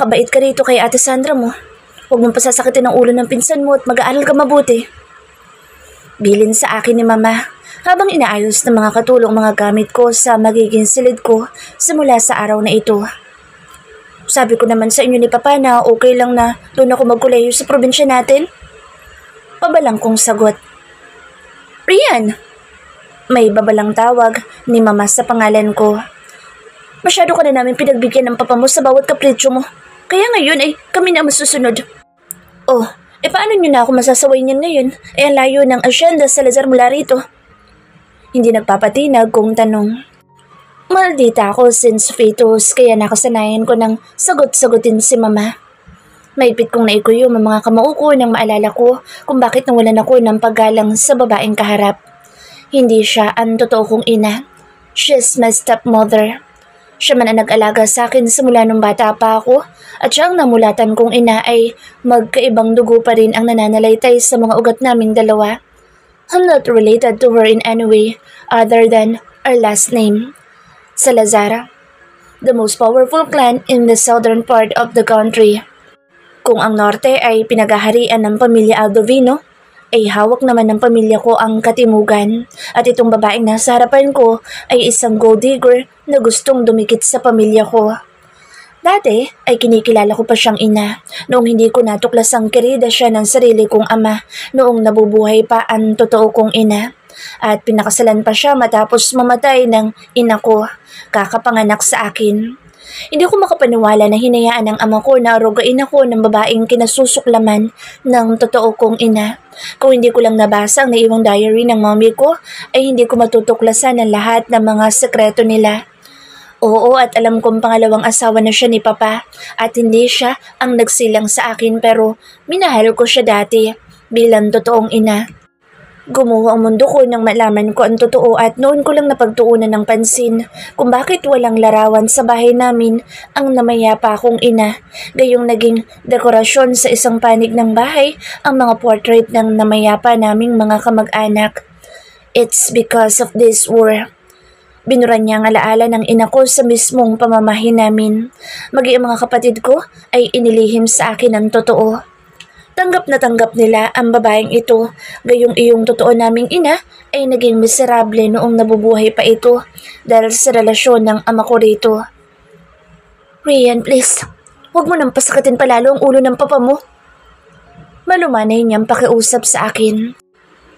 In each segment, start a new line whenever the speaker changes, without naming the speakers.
Magpakabait ka rito kay Ate Sandra mo. Huwag mong pasasakitin ang ulo ng pinsan mo at mag-aaral ka mabuti. Bilin sa akin ni Mama habang inaayos ng mga katulong mga gamit ko sa magiging silid ko simula sa araw na ito. Sabi ko naman sa inyo ni Papa na okay lang na doon ako magkolehiyo sa probinsya natin. Pabalang kong sagot. Rian! May babalang tawag ni Mama sa pangalan ko. Masyado ka na namin pinagbigyan ng Papa mo sa bawat kapritsyo mo. Kaya ngayon ay kami na masusunod. Oh, paano nyo na ako masasaway niyan ngayon? Ang layo ng asyenda sa Salazar mula rito. Hindi nagpapatinag kung tanong. Maldita ako since fetus kaya nakasanayan ko ng sagot-sagutin si Mama. Maipit kong naikuyo ang mga kamao ko nang maalala ko kung bakit nawalan ako ng paggalang sa babaeng kaharap. Hindi siya ang totoo kong ina. She's my stepmother. Siya man ang nag-alaga sa akin simula nung bata pa ako at siya ang namulatan kong ina ay magkaibang dugo pa rin ang nananalaytay sa mga ugat naming dalawa. I'm not related to her in any way other than our last name. Salazar, the most powerful clan in the southern part of the country. Kung ang norte ay pinagaharian ng pamilya Aldovino, ay hawak naman ng pamilya ko ang katimugan at itong babaeng nasa harapan ko ay isang gold digger na gustong dumikit sa pamilya ko. Dati ay kinikilala ko pa siyang ina noong hindi ko natuklasang kirida siya ng sarili kong ama noong nabubuhay pa ang totoo kong ina at pinakasalan pa siya matapos mamatay ng ina ko, kakapanganak sa akin. Hindi ko makapaniwala na hinayaan ng ama ko na arugain ako ng babaeng kinasusuklaman ng totoo kong ina. Kung hindi ko lang nabasa ang naiwang diary ng mommy ko, ay hindi ko matutuklasan ang lahat ng mga sekreto nila. Oo, at alam kong pangalawang asawa na siya ni Papa at hindi siya ang nagsilang sa akin pero minahal ko siya dati bilang totoong ina. Gumuho ang mundo ko nang malaman ko ang totoo at noon ko lang napagtuunan ng pansin kung bakit walang larawan sa bahay namin ang namayapa kong ina. Gayong naging dekorasyon sa isang panig ng bahay ang mga portrait ng namayapa naming mga kamag-anak. It's because of this war. Binuran niya ang alaala ng ina ko sa mismong pamamahin namin. Maging ang mga kapatid ko ay inilihim sa akin ang totoo. Tanggap na tanggap nila ang babaeng ito, gayong iyong totoo naming ina ay naging miserable noong nabubuhay pa ito dahil sa relasyon ng ama ko rito. Rian, please, huwag mo nang pasakatin palalo ang ulo ng Papa mo. Malumanay niyang pakiusap sa akin.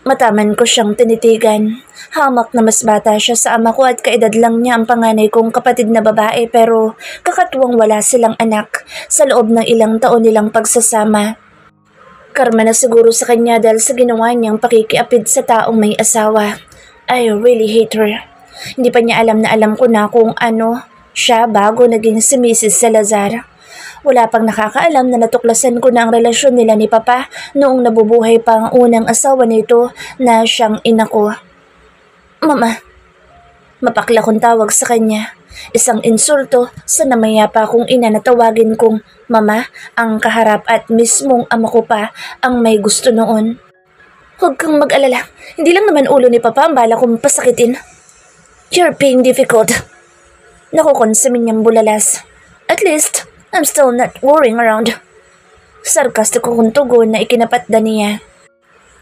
Mataman ko siyang tinitigan. Hamak na mas bata siya sa ama ko at kaedad lang niya ang panganay kong kapatid na babae pero kakatuwang wala silang anak sa loob ng ilang taon nilang pagsasama. Karma na siguro sa kanya dahil sa ginawa niyang pakikiapid sa taong may asawa. I really hate her. Hindi pa niya alam na alam ko na kung ano siya bago naging si Mrs. Salazar. Wala pang nakakaalam na natuklasan ko na ang relasyon nila ni Papa noong nabubuhay pa ang unang asawa nito na siyang ina ko. Mama, mapakla kong tawag sa kanya. Isang insulto sa namayapa kong ina na tawagin kong Mama ang kaharap at mismong ama ko pa ang may gusto noon. Huwag kang mag-alala, hindi lang naman ulo ni Papa ang bala kong pasakitin. You're being difficult. Nakukonsumin niyang bulalas. At least, I'm still not worrying around. Sarkastiko kong tugon na ikinapatda niya.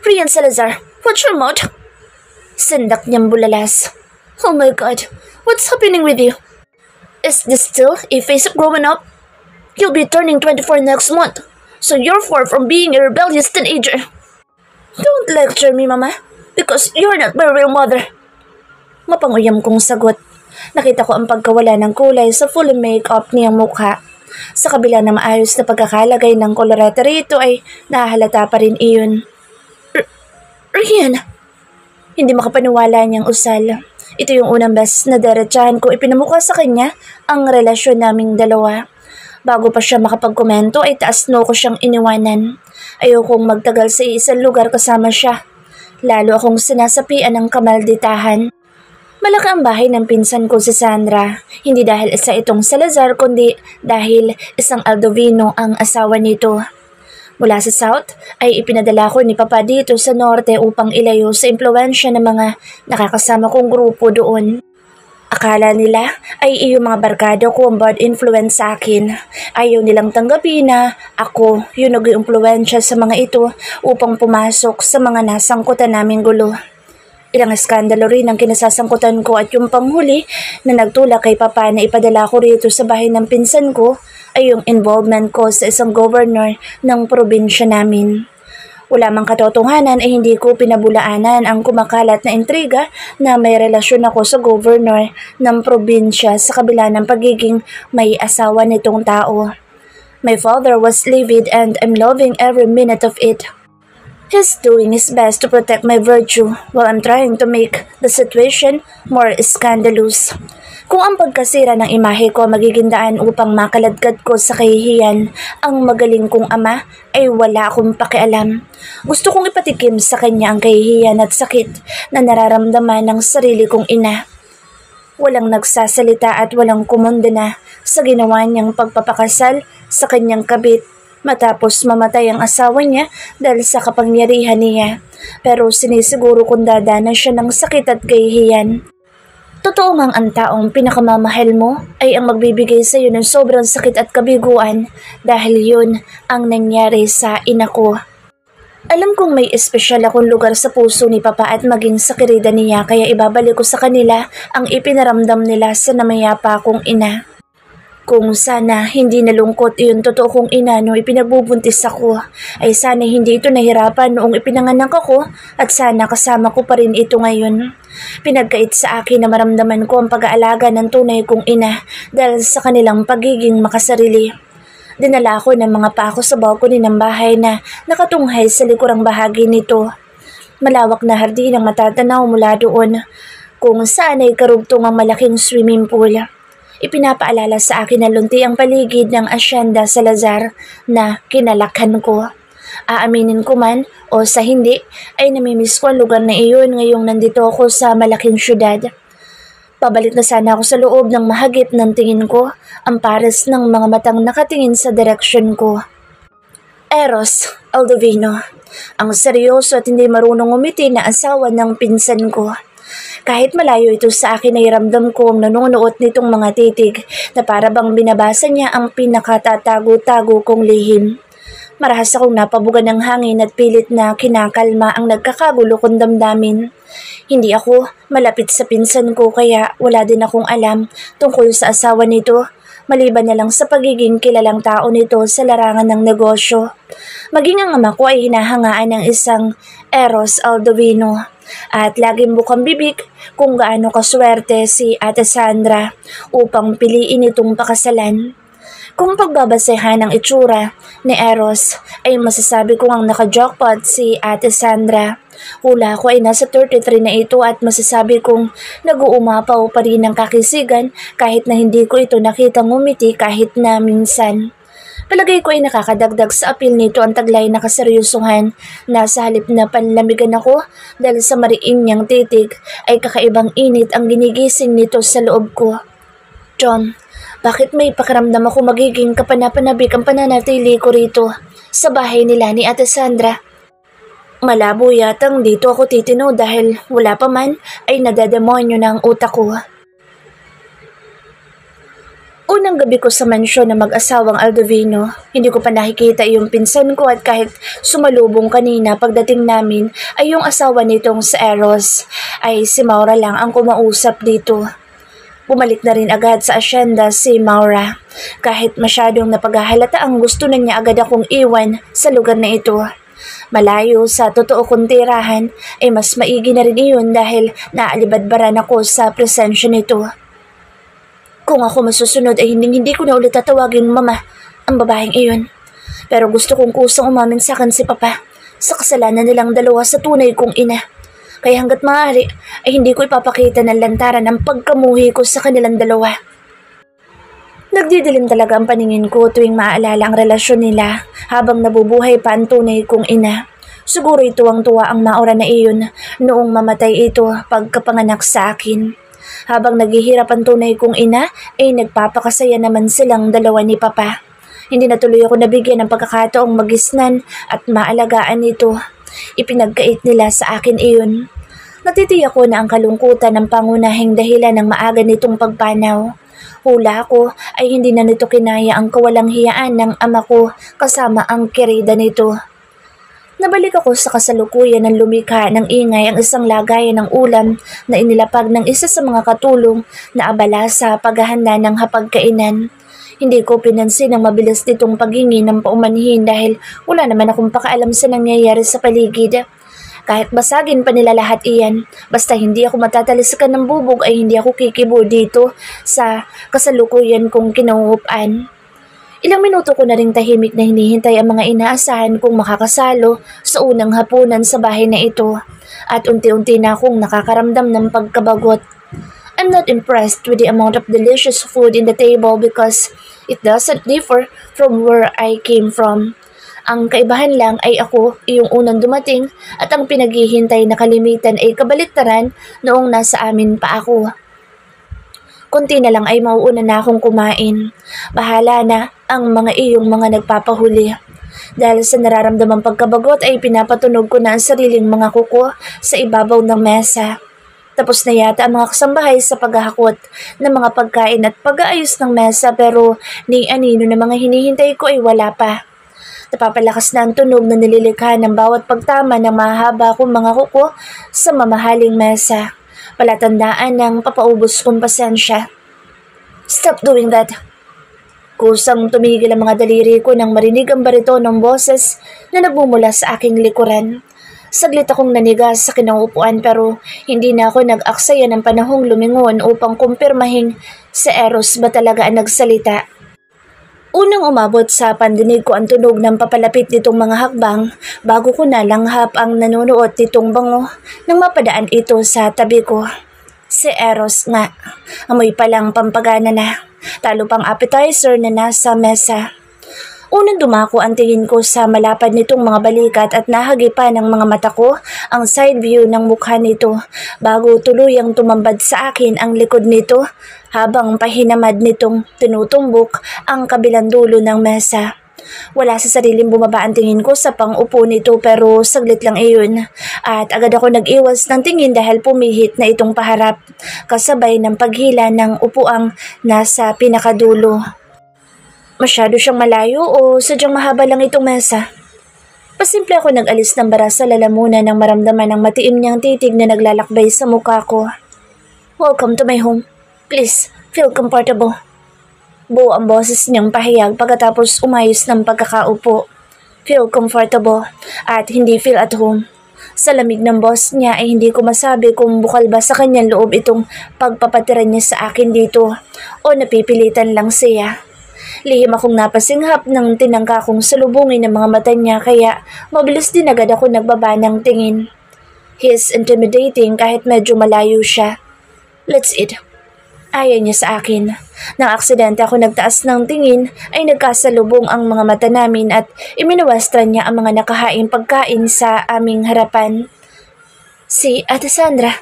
Rian Salazar, what's your mouth? Sindak niyang bulalas. Oh my God, what's happening with you? Is this still a phase of growing up? You'll be turning 24 next month, so you're far from being a rebellious teenager. Don't lecture me, Mama, because you're not my real mother. Mapanguyam kong sagot. Nakita ko ang pagkawala ng kulay sa full make-up niyang mukha. Sa kabila ng maayos na pagkakalagay ng kolorete rito ay nahahalata pa rin iyon. Rian! Hindi makapaniwala niyang usal. Ito yung unang beses na diretsahan ko ipinamukha sa kanya ang relasyon naming dalawa. Bago pa siya makapagkomento ay taas no ko siyang iniwanan. Ayokong magtagal sa isang lugar kasama siya. Lalo akong sinasapian ng kamalditahan. Malaki ang bahay ng pinsan ko si Sandra. Hindi dahil isa itong Salazar kundi dahil isang Aldovino ang asawa nito. Mula sa South ay ipinadala ko ni Papa dito sa Norte upang ilayo sa impluwensya ng mga nakakasama kong grupo doon. Akala nila ay iyong mga barkada ko ang bad influence sa akin. Ayaw nilang tanggapin na ako yung nag-iimpluwensya sa mga ito upang pumasok sa mga nasangkutan naming gulo. Ilang eskandalo rin ang kinasasangkutan ko at yung panghuli na nagtulak kay Papa na ipadala ko rito sa bahay ng pinsan ko ay yung involvement ko sa isang governor ng probinsya namin. Wala mang katotohanan ay hindi ko pinabulaanan ang kumakalat na intriga na may relasyon ako sa governor ng probinsya sa kabila ng pagiging may asawa nitong tao. My father was livid and I'm loving every minute of it. He's doing his best to protect my virtue while I'm trying to make the situation more scandalous. Kung ang pagkasira ng imahe ko magiging daan upang makaladkad ko sa kahihiyan ang magaling kong ama ay wala akong pakialam. Gusto kong ipatikim sa kanya ang kahihiyan at sakit na nararamdaman ng sarili kong ina. Walang nagsasalita at walang kumondena sa ginawa niyang pagpapakasal sa kanyang kabit matapos mamatay ang asawa niya dahil sa kapangyarihan niya. Pero sinisiguro kong dadanas siya ng sakit at kahihiyan. Totoo ngang ang taong pinakamamahal mo ay ang magbibigay sa iyo ng sobrang sakit at kabiguan dahil yun ang nangyari sa ina ko. Alam kong may espesyal akong lugar sa puso ni Papa at maging sa kirida niya kaya ibabalik ko sa kanila ang ipinaramdam nila sa namayapa kong ina. Kung sana hindi nalungkot iyon totoo kong ina no ipinagbubuntis ako, ay sana hindi ito nahirapan noong ipinanganak ako at sana kasama ko pa rin ito ngayon. Pinagkait sa akin na maramdaman ko ang pag-aalaga ng tunay kong ina dahil sa kanilang pagiging makasarili. Dinala ako ng mga pako sa balcony ng bahay na nakatunghay sa likurang bahagi nito. Malawak na hardin ang matatanaw mula doon, kung saan ay karugtong ang malaking swimming pool. Ipinapaalala sa akin na lunti ang paligid ng Hacienda Salazar na kinalakhan ko. Aaminin ko man o sa hindi ay namimiss ko ang lugar na iyon ngayong nandito ako sa malaking syudad. Pabalik na sana ako sa loob ng mahagip ng tingin ko, ang pares ng mga matang nakatingin sa direksyon ko. Eros Aldovino, ang seryoso at hindi marunong umiti na asawa ng pinsan ko. Kahit malayo ito sa akin ay ramdam ko ang nanonood nitong mga titig na para bang binabasa niya ang pinakatatago-tago kong lihim. Marahas akong napabugan ng hangin at pilit na kinakalma ang nagkakagulo kong damdamin. Hindi ako malapit sa pinsan ko kaya wala din akong alam tungkol sa asawa nito, maliban na lang sa pagiging kilalang tao nito sa larangan ng negosyo. Maging ang ama ko ay hinahangaan ng isang Eros Aldovino. At laging bukang bibig kung gaano kaswerte si Ate Sandra upang piliin itong pakasalan. Kung pagbabasehan ng itsura ni Eros ay masasabi kong ang naka-jackpot si Ate Sandra. Hula ko ay nasa 33 na ito at masasabi kong nag-uumapaw pa rin ang kakisigan kahit na hindi ko ito nakitang ngumiti kahit na minsan. Palagay ko ay nakakadagdag sa apil nito ang taglay na kaseryosohan na sa halip na panlamigan ako dahil sa mariin niyang titig ay kakaibang init ang ginigising nito sa loob ko. John, bakit may pakiramdam ako magiging kapanapanabik ang pananatili ko rito sa bahay nila ni Ate Sandra? Malabo yatang dito ako titino dahil wala pa man ay nadademonyo na ang utak ko. Unang gabi ko sa mansyon na mag-asawang Aldovino, hindi ko pa nakikita yung pinsan ko at kahit sumalubong kanina pagdating namin ay yung asawa nitong si Eros ay si Maura lang ang kumausap dito. Bumalik na rin agad sa asyenda si Maura kahit masyadong napaghahalata ang gusto na niya agad akong iwan sa lugar na ito. Malayo sa totoo kong tirahan ay mas maigi na rin iyon dahil naalibadbaran ako sa presensya nito. Kung ako masusunod ay hindi ko na ulit tatawagin mama ang babaeng iyon. Pero gusto kong kusang umamin sa akin si Papa sa kasalanan nilang dalawa sa tunay kong ina. Kaya hanggat maaari ay hindi ko ipapakita ng lantaran ang pagkamuhi ko sa kanilang dalawa. Nagdidilim talaga ang paningin ko tuwing maaalala ang relasyon nila habang nabubuhay pa ang tunay kong ina. Siguro tuwang-tuwa ang Maura na iyon noong mamatay ito pagkapanganak sa akin. Habang naghihirap ang tunay kong ina, ay nagpapakasaya naman silang dalawa ni Papa. Hindi na tuloy ako nabigyan ng pagkakataong magisnan at maalagaan ito. Ipinagkait nila sa akin iyon. Natitiyak ko na ang kalungkutan ng pangunahing dahilan ng maaga nitong pagpanaw. Hula ko ay hindi na nito kinaya ang kawalang hiyaan ng ama ko kasama ang kirida nito. Nabalik ako sa kasalukuyan ng lumikha ng ingay ang isang lagayan ng ulam na inilapag ng isa sa mga katulong na abala sa paghahanda ng hapagkainan. Hindi ko pinansin ang mabilis nitong paghingi ng paumanhin dahil wala naman akong pakaalam sa nangyayari sa paligid. Kahit basagin pa nila lahat iyan, basta hindi ako matatalisikan ng bubog ay hindi ako kikibo dito sa kasalukuyan kong kinauupan. Ilang minuto ko na ring tahimik na hinihintay ang mga inaasahan kong makakasalo sa unang hapunan sa bahay na ito at unti-unti na akong nakakaramdam ng pagkabagot. I'm not impressed with the amount of delicious food in the table because it doesn't differ from where I came from. Ang kaibahan lang ay ako iyong unang dumating at ang pinaghihintay na kalimitan ay kabaliktaran noong nasa amin pa ako. Kunti na lang ay mauuna na akong kumain. Bahala na ang mga iyong mga nagpapahuli. Dahil sa nararamdamang pagkabagot ay pinapatunog ko na ang sariling mga kuko sa ibabaw ng mesa. Tapos na yata ang mga kasambahay sa paghahakot ng mga pagkain at pag-aayos ng mesa pero ni anino na mga hinihintay ko ay wala pa. Napapalakas na ang tunog na nililikha ng bawat pagtama ng mahaba kong mga kuko sa mamahaling mesa. Palatandaan ng papaubos kong pasensya. Stop doing that. Kusang tumigil ang mga daliri ko nang marinig ang barito ng boses na nagmumula sa aking likuran. Saglit akong naniga sa kinauupuan pero hindi na ako nag-aksaya ng panahong lumingon upang kumpirmahing si Eros ba talaga ang nagsalita. Unang umabot sa pandinig ko ang tunog ng papalapit nitong mga hakbang bago ko nalanghap ang nanonood nitong bango nang mapadaan ito sa tabi ko. Si Eros nga, amoy palang pampagana na, talo pang appetizer na nasa mesa. Unang dumako ang tingin ko sa malapad nitong mga balikat at nahagipan ng mga mata ko ang side view ng mukha nito bago tuluyang tumambad sa akin ang likod nito habang pahinamad nitong tinutumbok ang kabilang dulo ng mesa. Wala sa sariling bumaba ang tingin ko sa pang-upo nito pero saglit lang iyon at agad ako nag-iwas ng tingin dahil pumihit na itong paharap kasabay ng paghila ng upuang nasa pinakadulo. Masyado siyang malayo o sadyang mahaba lang itong mesa? Pasimple ako nag-alis ng bara sa lalamunan nang maramdaman ng matiim niyang titig na naglalakbay sa mukha ko. Welcome to my home. Please, feel comfortable. Buo ang boses niyang pahayag pagkatapos umayos ng pagkakaupo. Feel comfortable at hindi feel at home. Sa lamig ng boss niya ay hindi ko masabi kung bukal ba sa kanyang loob itong pagpapatira niya sa akin dito o napipilitan lang siya. Lihim akong napasinghap ng tinangka kong salubungin ng mga mata niya kaya mabilis din agad ako nagbaba ng tingin. He is intimidating kahit medyo malayo siya. Let's eat. Ayaw niya sa akin. Nang aksidente ako nagtaas ng tingin ay nagkasalubong ang mga mata namin at iminuwestran niya ang mga nakahaing pagkain sa aming harapan. Si Ate Sandra.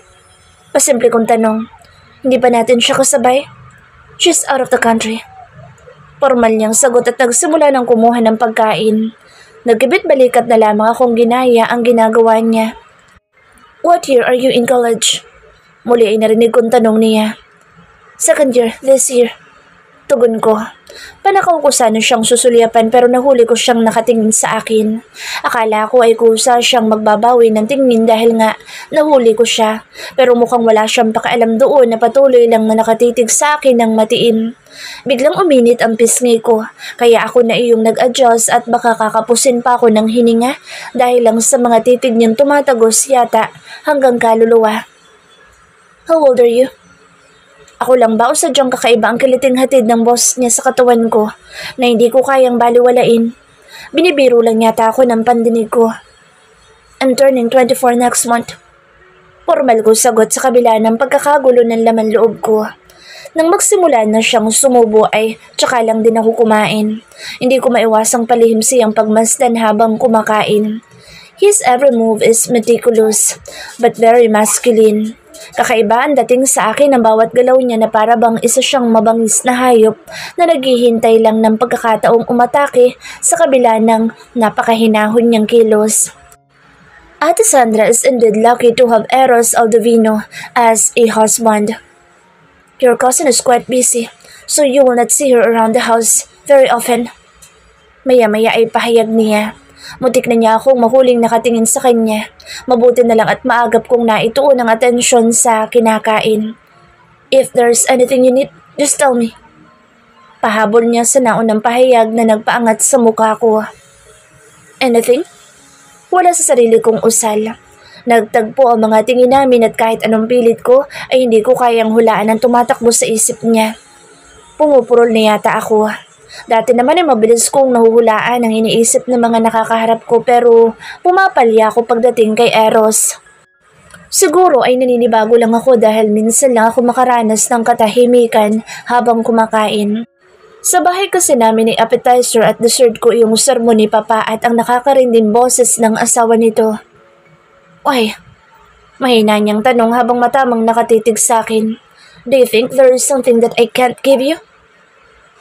Pasimple kong tanong. Hindi ba natin siya kasabay? She's out of the country. Formal niyang sagot at nagsimula ng kumuha ng pagkain. Nagkibit-balikat na lamang akong ginaya ang ginagawa niya. What year are you in college? Muli ay narinig kong tanong niya. Second year, this year. Tugon ko. Panakaw ko sana siyang susulyapan pero nahuli ko siyang nakatingin sa akin. Akala ko ay kusa siyang magbabawi ng tingin dahil nga nahuli ko siya. Pero mukhang wala siyang pakialam doon na patuloy lang na nakatitig sa akin ng matiim. Biglang uminit ang pisngi ko, kaya ako na iyong nag-adjust at baka kakapusin pa ako ng hininga dahil lang sa mga titig niyang tumatagos yata hanggang kaluluwa. How old are you? Ako lang ba o sadyang kakaiba ang kiliting hatid ng boss niya sa katawan ko na hindi ko kayang baliwalain? Binibiro lang yata ako ng pandinig ko. I'm turning 24 next month. Formal ko sagot sa kabila ng pagkakagulo ng laman loob ko. Nang magsimula na siyang sumubo ay tsaka lang din ako kumain. Hindi ko maiwasang palihim siyang pagmasdan habang kumakain. His every move is meticulous but very masculine. Kakaiba ang dating sa akin ang bawat galaw niya na para bang isa siyang mabangis na hayop na naghihintay lang ng pagkakataong umatake sa kabila ng napakahinahon niyang kilos. Ate Sandra is indeed lucky to have Eros Aldovino as a husband. Your cousin is quite busy, so you will not see her around the house very often. Maya-maya ay pahayag niya. Mutik na niya akong mahuling nakatingin sa kanya. Mabuti na lang at maagap kong naituon ang atensyon sa kinakain. If there's anything you need, just tell me. Pahabol niya sa naunang pahayag na nagpaangat sa mukha ko. Anything? Wala sa sarili kong usal. Nagtagpo ang mga tingin namin at kahit anong pilit ko ay hindi ko kayang hulaan ang tumatakbo sa isip niya. Pumupurol na yata ako. Dati naman ay mabilis kong nahuhulaan ang iniisip ng mga nakakaharap ko pero pumapalya ako pagdating kay Eros. Siguro ay naninibago lang ako dahil minsan lang ako makaranas ng katahimikan habang kumakain. Sa bahay kasi namin ay appetizer at dessert ko yung sermon ni Papa at ang nakakarinding boses ng asawa nito. Ay, mahina niyang tanong habang matamang nakatitig sa akin. Do you think there is something that I can't give you?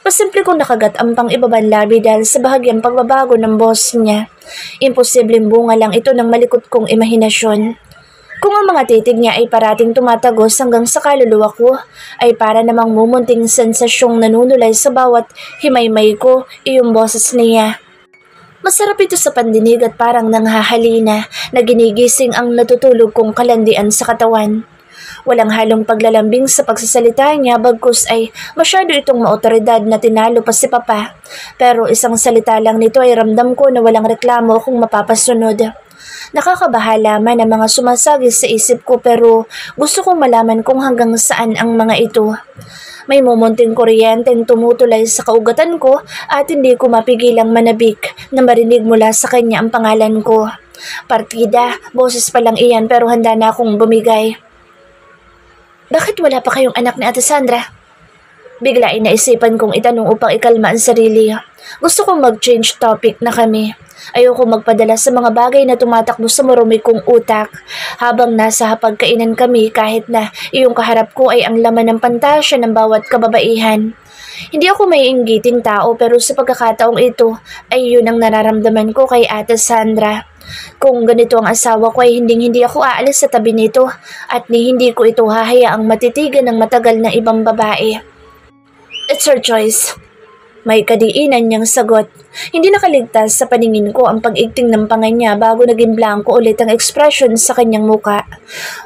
Pasimple kong nakagat ang pang-ibabang labi dahil sa bahagyang pagbabago ng boss niya. Imposibleng bunga lang ito ng malikot kong imahinasyon. Kung ang mga titig niya ay parating tumatagos hanggang sa kaluluwa ko, ay para namang mumunting sensasyong nanunulay sa bawat himaymay ko iyong boses niya. Masarap ito sa pandinig at parang nanghahalina na ginigising ang natutulog kong kalandian sa katawan. Walang halong paglalambing sa pagsasalita niya bagkus ay masyado itong maotoridad na tinalo pa si Papa. Pero isang salita lang nito ay ramdam ko na walang reklamo kung mapapasunod. Nakakabahala man ang mga sumasagis sa isip ko pero gusto kong malaman kung hanggang saan ang mga ito. May mumunting kuryenteng tumutulay sa kaugatan ko at hindi ko mapigilang manabik na marinig mula sa kanya ang pangalan ko. Partida, boses pa lang iyan pero handa na akong bumigay. Bakit wala pa kayong anak ni Ate Sandra? Bigla ay naisipan kong itanong upang ikalma ang sarili. Gusto kong mag-change topic na kami. Ayoko magpadala sa mga bagay na tumatakbo sa marumi kong utak habang nasa hapagkainan kami kahit na iyong kaharap ko ay ang laman ng pantasya ng bawat kababaihan. Hindi ako maiinggiting tao pero sa pagkakataong ito ay yun ang nararamdaman ko kay Ate Sandra. Kung ganito ang asawa ko ay hindi ako aalis sa tabi nito at hindi ko ito hahayaang matitigan ng matagal na ibang babae. It's her choice. May kadiinan niyang sagot. Hindi nakaligtas sa paningin ko ang pag-igting ng panga niya bago naging blanco ulit ang ekspresyon sa kanyang muka.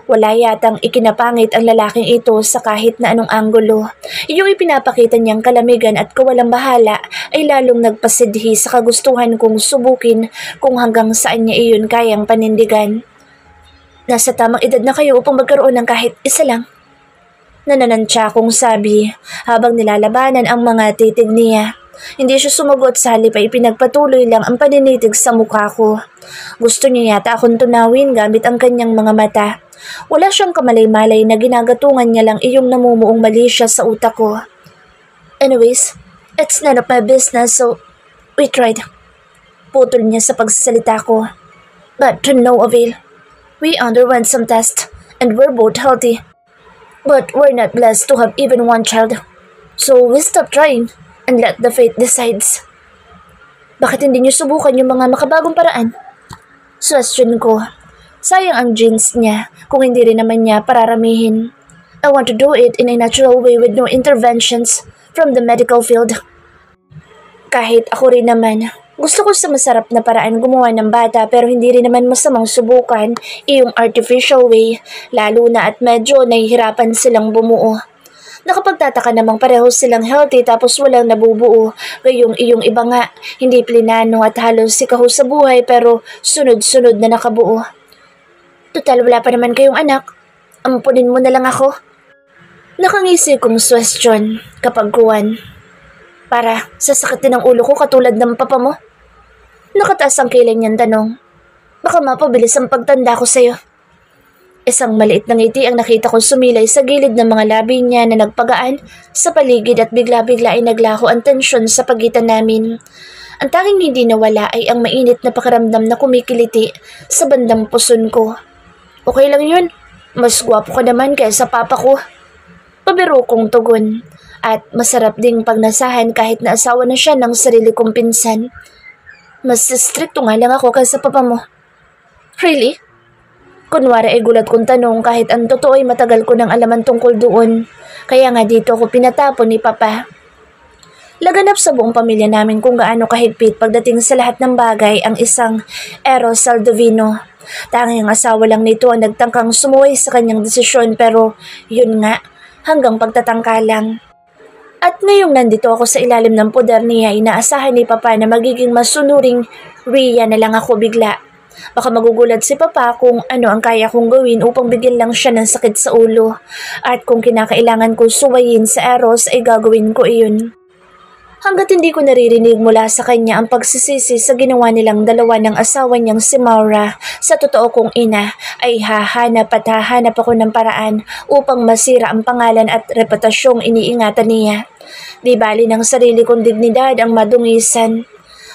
Wala yatang ikinapangit ang lalaking ito sa kahit na anong anggulo. Iyong ipinapakita niyang kalamigan at kawalang bahala ay lalong nagpasidhi sa kagustuhan kong subukin kung hanggang saan niya iyon kayang panindigan. Nasa tamang edad na kayo upang magkaroon ng kahit isa lang. Nananantya kong sabi habang nilalabanan ang mga titig niya. Hindi siya sumagot sa halip ay pinagpatuloy lang ang paninitig sa mukha ko. Gusto niya yata akong tunawin gamit ang kanyang mga mata. Wala siyang kamalay-malay na ginagatungan niya lang iyong namumuong mali siya sa utak ko. Anyways, it's none of my business so we tried. Putol niya sa pagsasalita ko. But to no avail. We underwent some tests and we're both healthy. But we're not blessed to have even one child. So we stop trying and let the fate decides. Bakit hindi niyo subukan yung mga makabagong paraan? Question ko. Sayang ang genes niya kung hindi rin naman niya pararamihin. I want to do it in a natural way with no interventions from the medical field. Kahit ako rin naman, gusto ko sa masarap na paraan gumawa ng bata pero hindi rin naman masamang subukan iyong artificial way, lalo na at medyo nahihirapan silang bumuo. Nakapagtataka namang pareho silang healthy tapos walang nabubuo, gayong iyong iba nga, hindi plinano at halos sikaho sa buhay pero sunod-sunod na nakabuo. Total wala pa naman kayong anak, ampunin mo na lang ako. Nakangisi kong question kapag kuwan. Para sasakitin ang ulo ko katulad ng papa mo? Nakataas ang kilay niyang tanong. Baka mapabilis ang pagtanda ko sa'yo. Isang maliit na ngiti ang nakita kong sumilay sa gilid ng mga labi niya na nagpagaan sa paligid at bigla-bigla ay naglaho ang tensyon sa pagitan namin. Ang tanging hindi nawala ay ang mainit na pakiramdam na kumikiliti sa bandang puson ko. Okay lang yun. Mas gwapo ka naman kaysa papa ko. Pabiro kong tugon. At masarap ding pagnasahan kahit na asawa na siya ng sarili kong pinsan. Mas stricto nga lang ako kaysa papa mo. Really? Kunwari ay gulat kong tanong kahit ang totoo ay matagal ko nang alaman tungkol doon. Kaya nga dito ako pinatapon ni Papa. Laganap sa buong pamilya namin kung gaano kahigpit pagdating sa lahat ng bagay ang isang Eros Saldovino. Tanging asawa lang nito ang nagtangkang sumuway sa kanyang desisyon pero yun nga, hanggang pagtatangka lang. At ngayong nandito ako sa ilalim ng poder niya, inaasahan ni Papa na magiging masunuring Rhea na lang ako bigla. Baka magugulat si Papa kung ano ang kaya kong gawin upang bigyan lang siya ng sakit sa ulo. At kung kinakailangan ko suwayin sa Eros ay gagawin ko iyon. Hanggat hindi ko naririnig mula sa kanya ang pagsisisi sa ginawa nilang dalawa ng asawa niyang si Maura, sa totoo kong ina, ay hahanap at hahanap ako ng paraan upang masira ang pangalan at reputasyong iniingatan niya. Di bali ng sarili kong dignidad ang madungisan.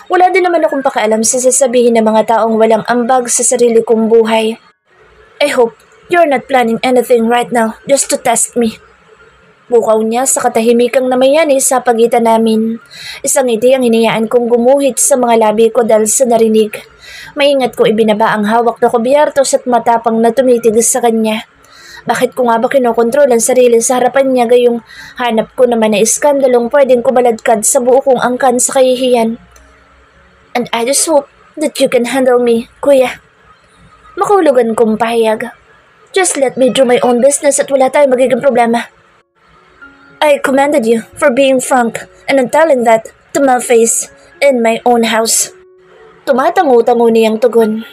Wala din naman akong pakialam sa sasabihin ng mga taong walang ambag sa sarili kong buhay. I hope you're not planning anything right now just to test me. Bukaw niya sa katahimikang namayani sa pagitan namin. Isang ngiti ang hinayaan kong gumuhit sa mga labi ko dahil sa narinig. Maingat ko ibinaba ang hawak na kubyertos at matapang na tumitig sa kanya. Bakit ko nga ba kinokontrol ang sarili sa harapan niya gayong hanap ko naman na iskandalong pwedeng kumaladkad sa buo kong angkan sa kahihiyan? And I just hope that you can handle me, kuya. Makahulugan kong pahayag. Just let me do my own business at wala tayong magiging problema. I commended you for being frank and not telling that to my face in my own house. Tumatango-tango niyang tugon.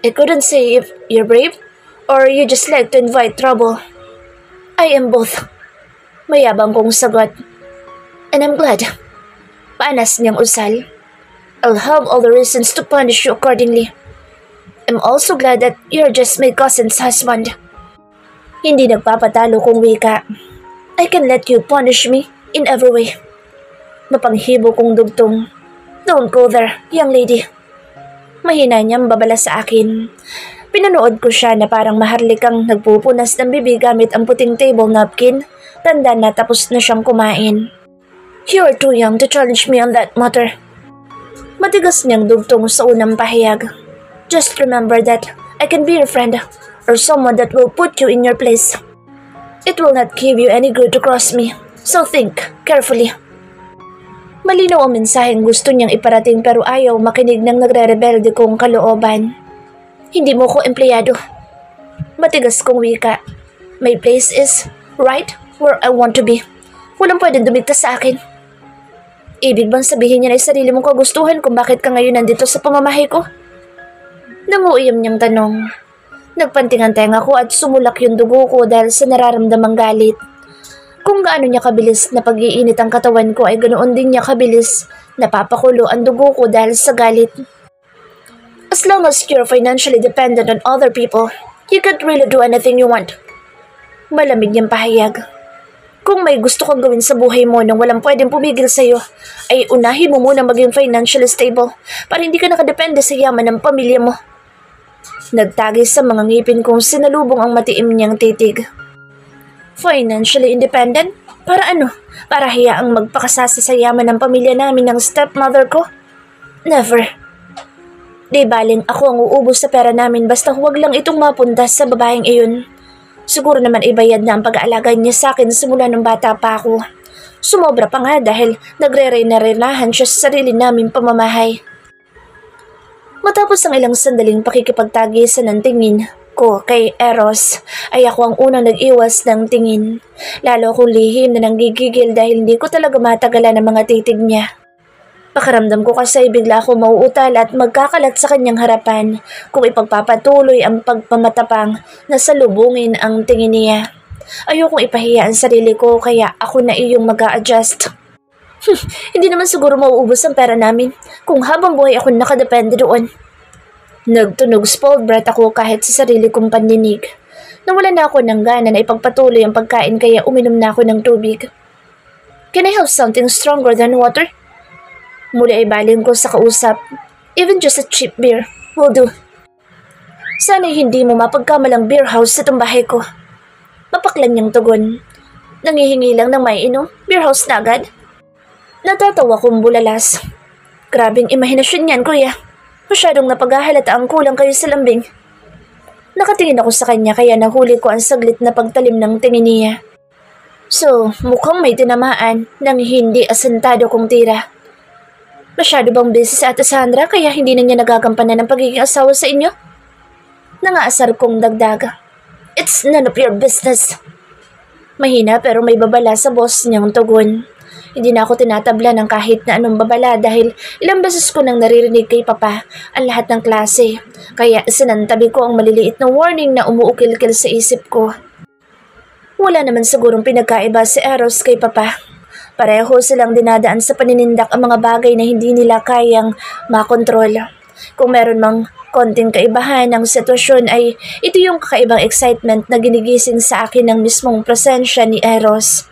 I couldn't say if you're brave or you just like to invite trouble. I am both. Mayabang kong sagot. And I'm glad. Paanas niyang usal. I'll have all the reasons to punish you accordingly. I'm also glad that you're just my cousin's husband. Hindi nagpapatalo kung wika. I can let you punish me in every way. Mapanghibo kong dugtong. Don't go there, young lady. Mahina niyang babala sa akin. Pinanood ko siya na parang maharlikang nagpupunas ng bibig gamit ang puting table napkin. Tanda na tapos na siyang kumain. You're too young to challenge me on that matter. Matigas niyang dugtong sa unang pahayag. Just remember that I can be your friend or someone that will put you in your place. It will not give you any good to cross me, so think carefully. Malinaw ang mensaheng gusto niyang iparating pero ayaw makinig ng nagre-rebelde kong kalooban. Hindi mo ko empleyado. Matigas kong wika. My place is right where I want to be. Walang pwedeng dumigtas sa akin. Ibig bang sabihin niya na sarili mong kagustuhan kung bakit ka ngayon nandito sa pamamahay ko? Nanguiyam niyang tanong. Nagpantingan tenga ko at sumulak yung dugo ko dahil sa nararamdamang galit. Kung gaano niya kabilis na pag-iinit ang katawan ko ay ganoon din niya kabilis napapakulo ang dugo ko dahil sa galit. As long as you're financially dependent on other people, you can't really do anything you want. Malamig niyang pahayag. Kung may gusto kang gawin sa buhay mo nang walang pwedeng pumigil sa'yo, ay unahin mo muna maging financially stable para hindi ka nakadepende sa yaman ng pamilya mo. Nagtagis sa mga ngipin kong sinalubong ang matiim niyang titig. Financially independent? Para ano? Para hayaang magpakasasa sa yaman ng pamilya namin ng stepmother ko? Never. Di baling ako ang uubos sa pera namin basta huwag lang itong mapunta sa babaeng iyon. Siguro naman ibayad na ang pag-aalaga niya sa akin simula nung bata pa ako. Sumobra pa nga dahil nagre-renahan siya sa sarili naming pamamahay. Matapos ang ilang sandaling pakikipagtagisan ng tingin ko kay Eros, ay ako ang unang nag-iwas ng tingin. Lalo akong lihim na nanggigigil dahil hindi ko talaga matagalan ang mga titig niya. Pakiramdam ko kasi bigla ako mauutal at magkakalat sa kanyang harapan kung ipagpapatuloy ang pagpamatapang na salubungin ang tingin niya. Ayokong ipahiya ang sarili ko kaya ako na iyong mag-a-adjust. Hindi naman siguro mauubos ang pera namin kung habang buhay ako nakadepende doon. Nagtunog spoiled brat ako kahit sa sarili kong pandinig. Nawala na ako ng gana na ipagpatuloy ang pagkain kaya uminom na ako ng tubig. Can I have something stronger than water? Muli ay baling ko sa kausap. Even just a cheap beer will do. Sana'y hindi mo mapagkamalang beer house sa tumbahay ko. Mapaklan niyang tugon. Nangihingi lang ng may inom, beer house na agad. Natatawa kong bulalas. Grabing imahinasyon niyan, kuya. Masyadong napaghahalata ang kulang kayo sa lambing. Nakatingin ako sa kanya kaya nahuli ko ang saglit na pagtalim ng tingin niya. So, mukhang may tinamaan ng hindi asentado kong tira. Masyado bang busy si Ate Sandra kaya hindi na niya nagagampanan ng pagiging asawa sa inyo? Nangaasar kong dagdag. It's none of your business. Mahina pero may babala sa boss niyang tugon. Hindi na ako tinatabla ng kahit na anong babala dahil ilang beses ko nang naririnig kay Papa ang lahat ng klase. Kaya sinantabi ko ang maliliit na warning na umuukil-kil sa isip ko. Wala naman sigurong pinagkaiba si Eros kay Papa. Pareho silang dinadaan sa paninindak ang mga bagay na hindi nila kayang makontrol. Kung meron mang konting kaibahan ng sitwasyon ay ito yung kakaibang excitement na ginigising sa akin ng mismong presensya ni Eros.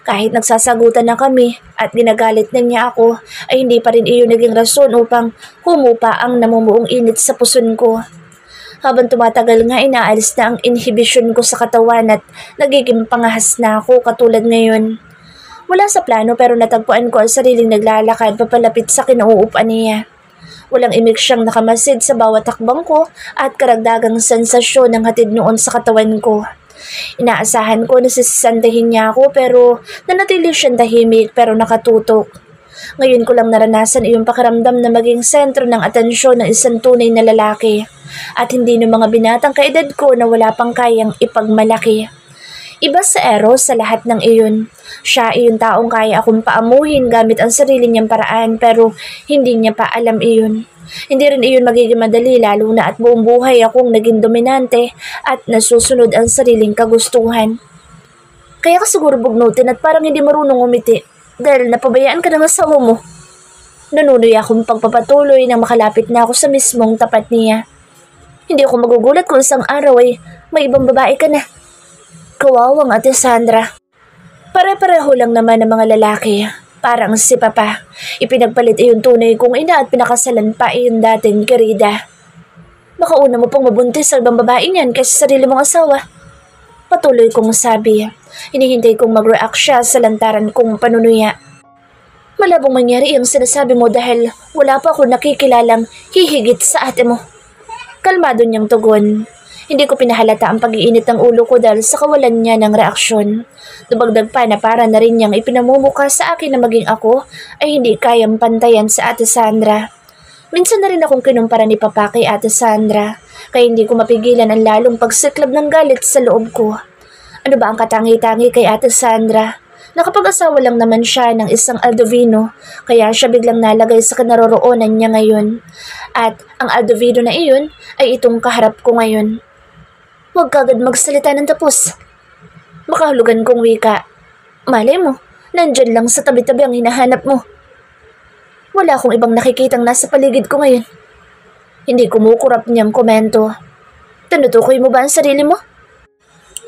Kahit nagsasagutan na kami at ginagalit na niya ako, ay hindi pa rin iyon naging rason upang humupa ang namumuong init sa puson ko. Habang tumatagal nga inaalis na ang inhibition ko sa katawan at nagiging pangahas na ako katulad ngayon. Wala sa plano pero natagpuan ko ang sariling naglalakad papalapit sa kinauupan niya. Walang imik siyang nakamasid sa bawat takbang ko at karagdagang sensasyon ng hatid noon sa katawan ko. Inaasahan ko na sisisandahin niya ako pero nanatili siyang tahimik pero nakatutok. Ngayon ko lang naranasan iyong pakiramdam na maging sentro ng atensyon ng isang tunay na lalaki at hindi ng mga binatang kaedad ko na wala pang kayang ipagmalaki. Iba sa Eros sa lahat ng iyon. Siya ay yung taong kaya akong paamuhin gamit ang sarili niyang paraan pero hindi niya pa alam iyon. Hindi rin iyon magiging madali lalo na at buong buhay akong naging dominante at nasusunod ang sariling kagustuhan. Kaya ka siguro bugnutin at parang hindi marunong umiti dahil napabayaan ka ng asawa mo. Nanunoy akong pagpapatuloy nang makalapit na ako sa mismong tapat niya. Hindi ako magugulat kung isang araw ay may ibang babae ka na. Kawawang Ate Sandra. Pare-pareho lang naman ng mga lalaki. Parang si Papa. Ipinagpalit iyon tunay kong ina at pinakasalan pa iyon dating kerida. Makauna mo pang mabuntis sa ibang babae niyan kasi sarili mong asawa. Patuloy kong sabi. Hinihintay kong mag-react siya sa lantaran kong panunuya. Malabong mangyari ang sinasabi mo dahil wala pa ako nakikilalang hihigit sa ate mo. Kalmado niyang tugon. Hindi ko pinahalata ang pag-iinit ng ulo ko dahil sa kawalan niya ng reaksyon. Dubagdag pa na para na rin niyang ipinamumuka sa akin na maging ako ay hindi kayang pantayan sa Ate Sandra. Minsan na rin akong kinumpara ni Papa kay Ate Sandra, kaya hindi ko mapigilan ang lalong pagsiklab ng galit sa loob ko. Ano ba ang katangi-tangi kay Ate Sandra? Nakapag-asawa lang naman siya ng isang Aldovino, kaya siya biglang nalagay sa kinaroroonan niya ngayon. At ang Aldovino na iyon ay itong kaharap ko ngayon. Huwag kagad magsalita ng tapos. Makahulugan kong wika. Malay mo, nandyan lang sa tabi-tabi ang hinahanap mo. Wala akong ibang nakikitang nasa paligid ko ngayon. Hindi kumukurap niyang komento. Tinutukoy mo ba ang sarili mo?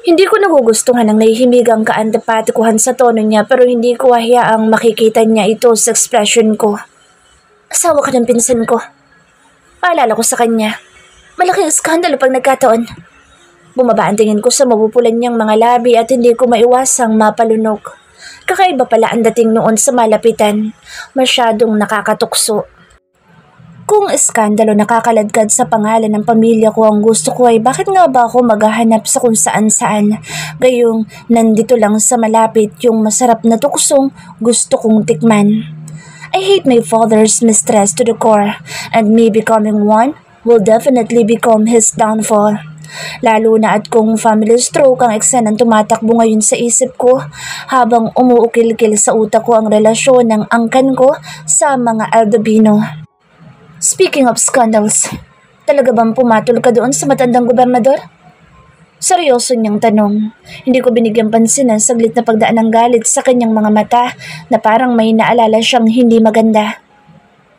Hindi ko nagugustuhan ang nahihimigang kaantipatikuhan sa tono niya pero hindi ko hayaang makikita niya ito sa ekspresyon ko. Asawa ka ng pinsan ko. Paalala ko sa kanya. Malaking skandalo pag nagkataon. Bumaba ang tingin ko sa mapupulan niyang mga labi at hindi ko maiwasang mapalunok. Kakaiba pala ang dating noon sa malapitan. Masyadong nakakatukso. Kung iskandalo nakakaladkad sa pangalan ng pamilya ko ang gusto ko ay bakit nga ba ako maghahanap sa kung saan-saan? Gayong nandito lang sa malapit yung masarap na tuksong gusto kong tikman. I hate my father's mistress to the core and me becoming one will definitely become his downfall. Lalo na at kung family stroke ang eksenang tumatakbo ngayon sa isip ko habang umuukil-kil sa utak ko ang relasyon ng angkan ko sa mga Aldovino. Speaking of scandals, talaga bang pumatol ka doon sa matandang gobernador? Seryoso niyang tanong. Hindi ko binigyang pansin ang saglit na pagdaan ng galit sa kanyang mga mata na parang may naalala siyang hindi maganda.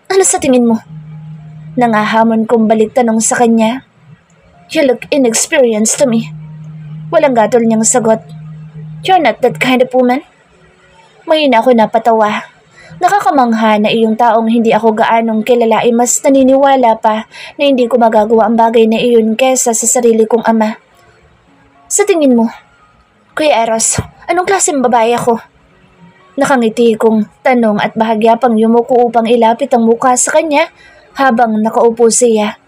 Ano sa tingin mo? Nangahamon kong balik tanong sa kanya. You look inexperienced to me. Walang gatol niyang sagot. You're not that kind of woman. Mahina ako napatawa. Nakakamangha na iyong taong hindi ako gaanong kilala ay mas naniniwala pa na hindi ko magagawa ang bagay na iyon kesa sa sarili kong ama. Sa tingin mo, Kuya Eros, anong klaseng babae ako? Nakangiti kong tanong at bahagya pang yumuko upang ilapit ang mukha sa kanya habang nakaupo siya.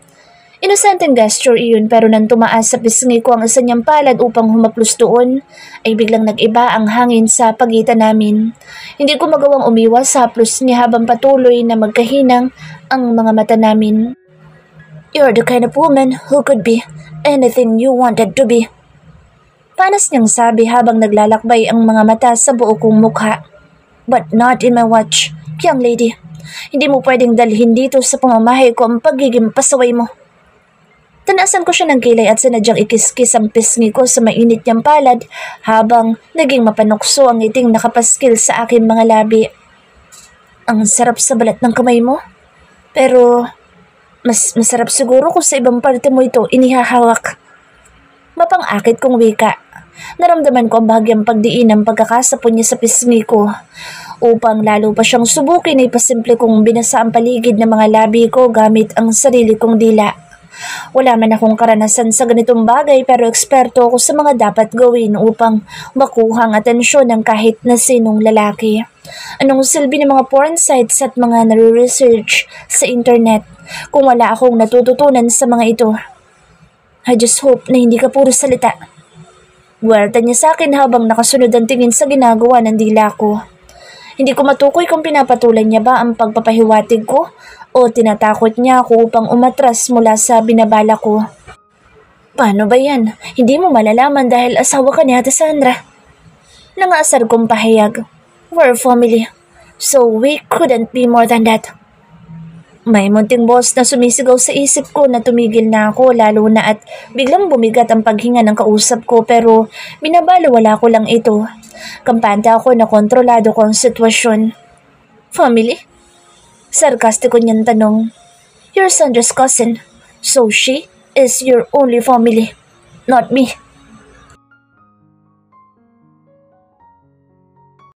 Inosenteng gesture iyon pero nang tumaas sa pisngi ko ang isa niyang palad upang humaplos doon, ay biglang nag-iba ang hangin sa pagitan namin. Hindi ko magawang umiwas sa haplos niya habang patuloy na magkahinang ang mga mata namin. You're the kind of woman who could be anything you wanted to be. Panas niyang sabi habang naglalakbay ang mga mata sa buo kong mukha. But not in my watch, young lady. Hindi mo pwedeng dalhin dito sa pamamahay ko ang pagiging pasaway mo. Tanasan ko siya ng kilay at sinadyang ikiskis ang pisngi ko sa mainit niyang palad habang naging mapanukso ang ngiting nakapaskil sa aking mga labi. Ang sarap sa balat ng kamay mo. Pero mas masarap siguro kung sa ibang parte mo ito inihahawak. Mapang-akit kong wika. Naramdaman ko ang bahagyang pagdiin ng pagkakasapon niya sa pisngi ko. Upang lalo pa siyang subukin ay pasimple kong binasa ang paligid ng mga labi ko gamit ang sarili kong dila. Wala man akong karanasan sa ganitong bagay pero eksperto ako sa mga dapat gawin upang makuha ang atensyon ng kahit na sinong lalaki. Anong silbi ng mga porn sites at mga nare-research sa internet kung wala akong natututunan sa mga ito? I just hope na hindi ka puro salita. Buwerta niya sa akin habang nakasunod ang tingin sa ginagawa ng dila ko. Hindi ko matukoy kung pinapatulan niya ba ang pagpapahiwatig ko o tinatakot niya ako upang umatras mula sa binabala ko. Paano ba yan? Hindi mo malalaman dahil asawa ka ni Ate Sandra. Nangaasar kong pahayag. We're family, so we couldn't be more than that. May munting boss na sumisigaw sa isip ko na tumigil na ako lalo na at biglang bumigat ang paghinga ng kausap ko pero binabalawala ko lang ito. Kampante ako na kontrolado ko ang sitwasyon. Family? Sarkastiko niyang tanong. You're Sandra's cousin, so she is your only family, not me.